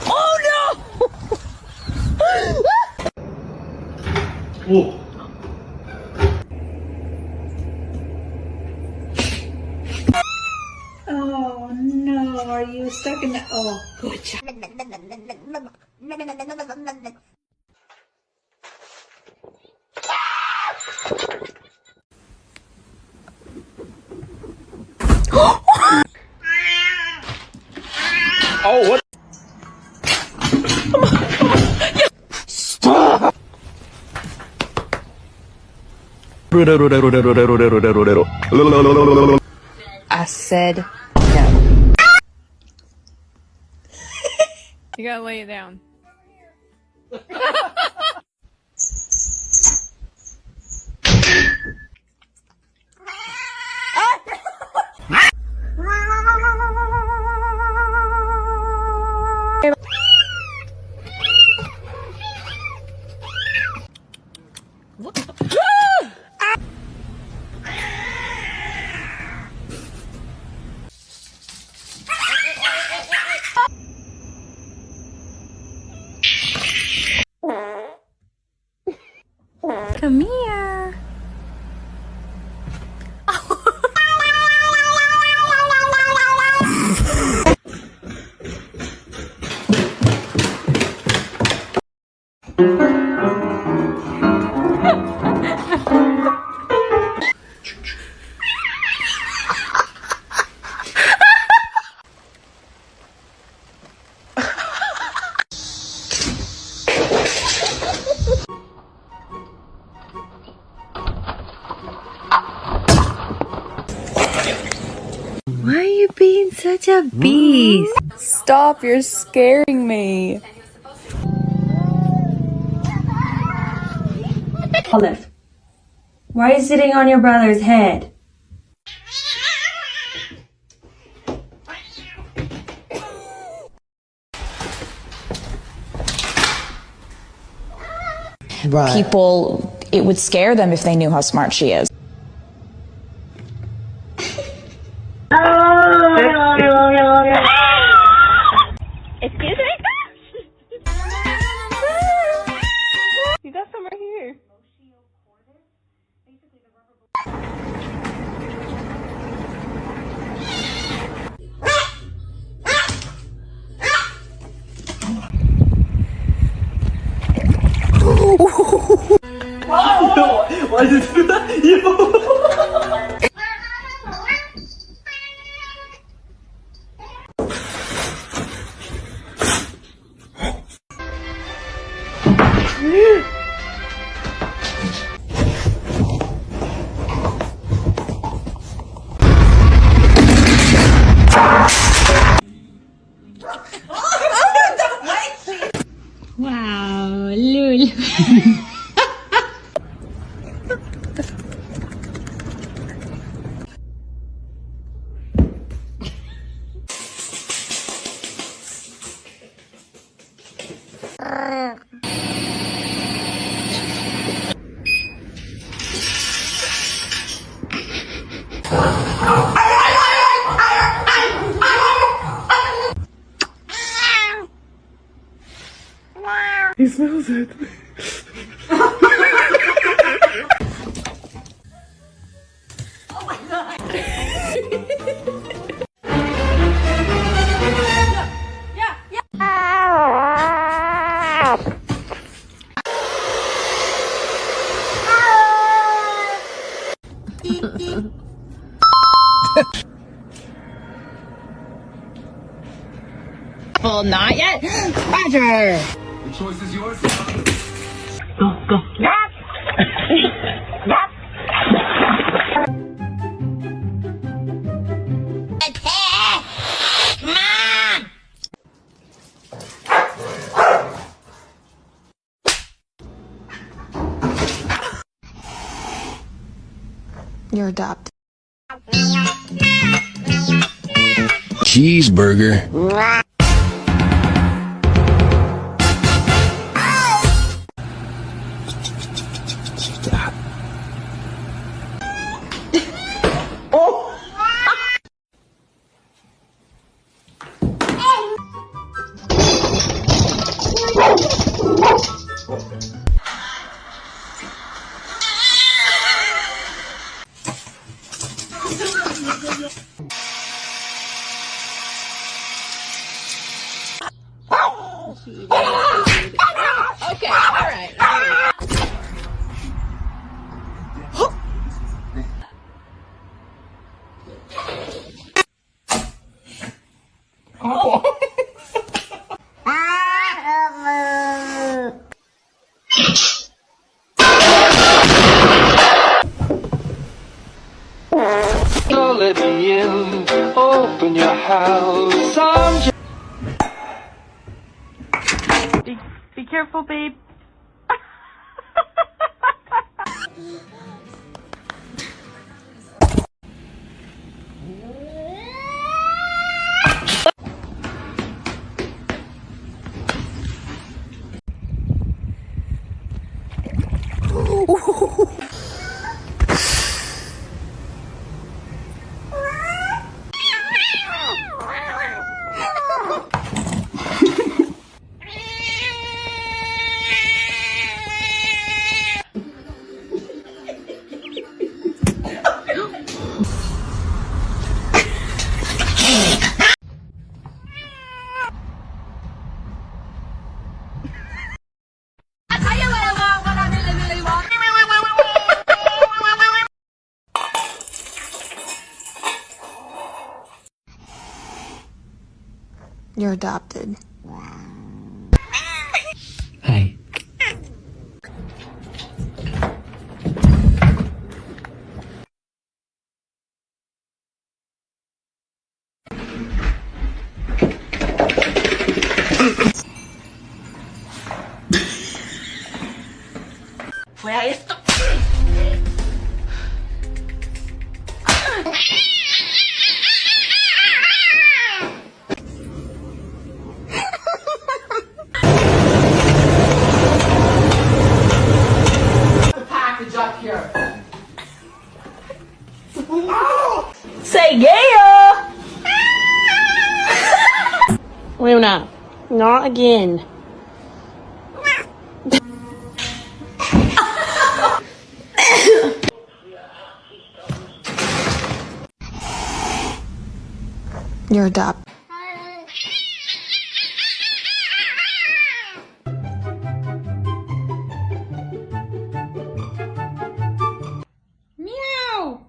Oh no! Whoa. Oh no, are you stuck in the... Oh, good job. Oh, what? Stop! I said no. You gotta lay it down. Come here. Why are you being such a beast? Stop, you're scaring me. Olive, why are you sitting on your brother's head? Right. People, it would scare them if they knew how smart she is. Excuse me? You got some right here. Why did you do that? You. Wow, Lulu. He smells it. Oh my god. Well, not yet. Roger. The choice is yours. Go, go. You're adopted. Cheeseburger. Okay, alright. So let me in, open your house. Be careful, babe. You're adopted. Hey. Fue esto. Say yeah! Luna, not again. You're adopted. Meow!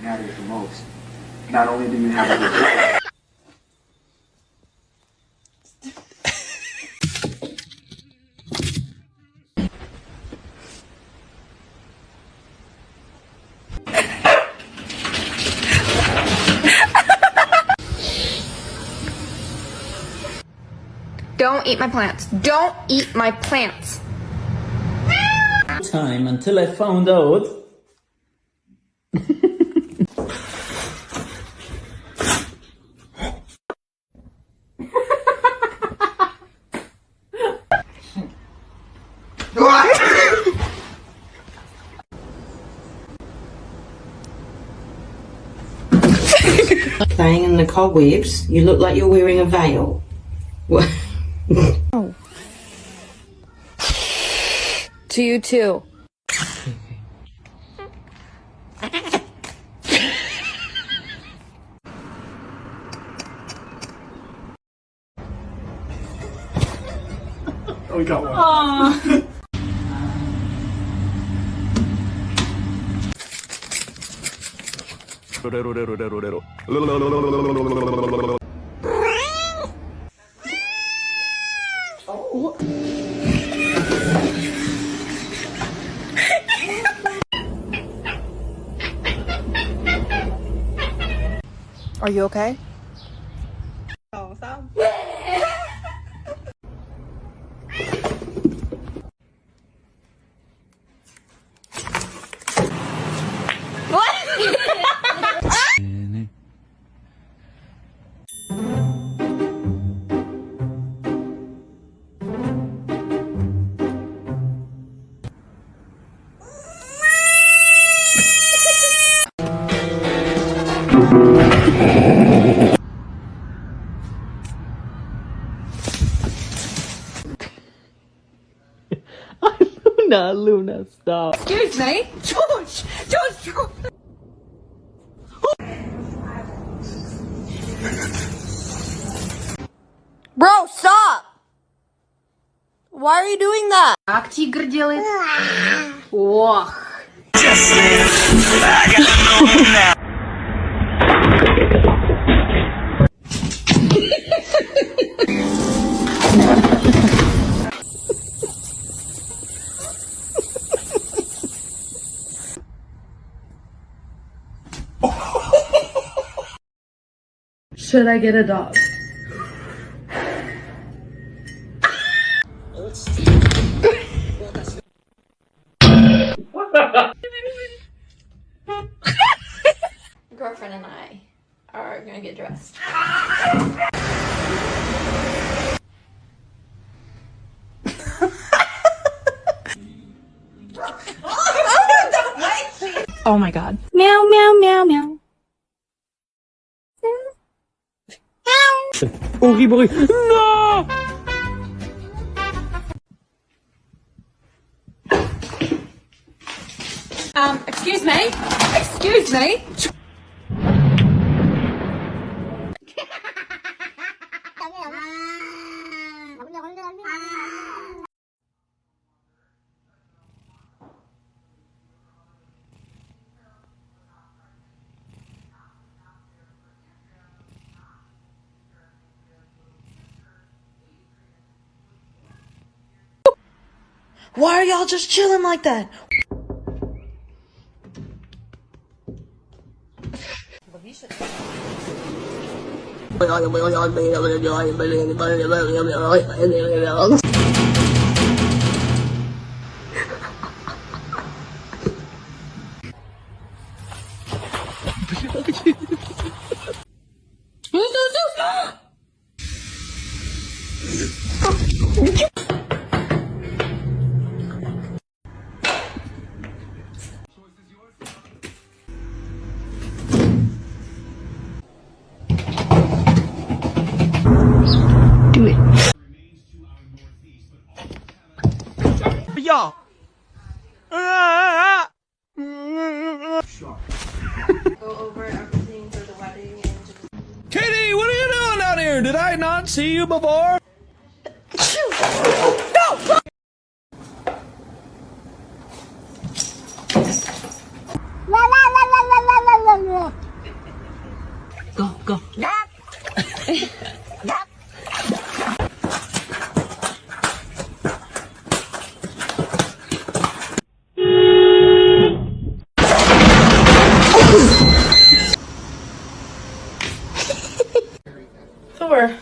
Matters the most. Not only do you have a good Don't eat my plants. Don't eat my plants. Time until I found out. Playing in the cobwebs, you look like you're wearing a veil. What? To you too. Oh, we got one. Are you okay? Luna, stop. Excuse me? George! Bro, stop! Why are you doing that? Как тигр делает? Ох. Should I get a dog? Girlfriend and I are gonna get dressed. Oh my god. Meow, meow, meow, meow. Oogie boogie. No! Excuse me? Excuse me? Why are y'all just chilling like that? Y'all. Go over everything for the wedding and just... Katie, what are you doing out here? Did I not see you before? Go. Thor.